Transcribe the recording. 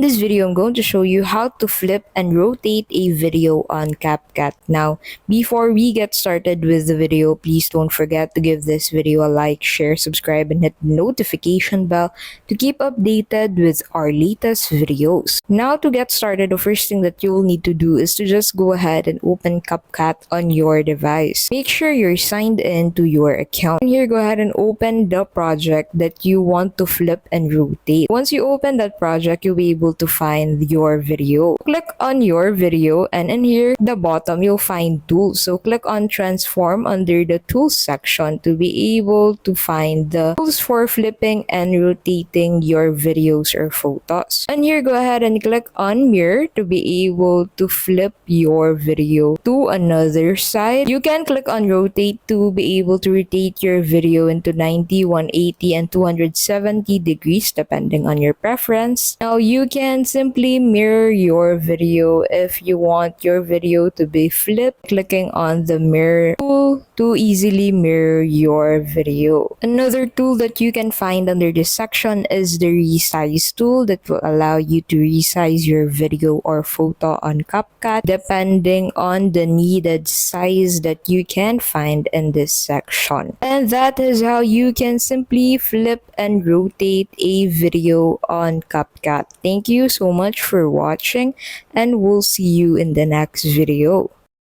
In this video, I'm going to show you how to flip and rotate a video on CapCut. Now, before we get started with the video, please don't forget to give this video a like, share, subscribe, and hit the notification bell to keep updated with our latest videos. Now, to get started, the first thing that you will need to do is to just go ahead and open CapCut on your device. Make sure you're signed in to your account. And here, go ahead and open the project that you want to flip and rotate. Once you open that project, you'll be able to find your video. Click on your video, and in here, the bottom, you'll find tools. So click on transform under the tools section to be able to find the tools for flipping and rotating your videos or photos. And here, go ahead and click on mirror to be able to flip your video to another side. You can click on rotate to be able to rotate your video into 90, 180, and 270 degrees depending on your preference. Now, you can simply mirror your video if you want your video to be flipped, clicking on the mirror tool to easily mirror your video. Another tool that you can find under this section is the resize tool that will allow you to resize your video or photo on CapCut depending on the needed size that you can find in this section. And that is how you can simply flip and rotate a video on CapCut. Thank you so much for watching, and we'll see you in the next video.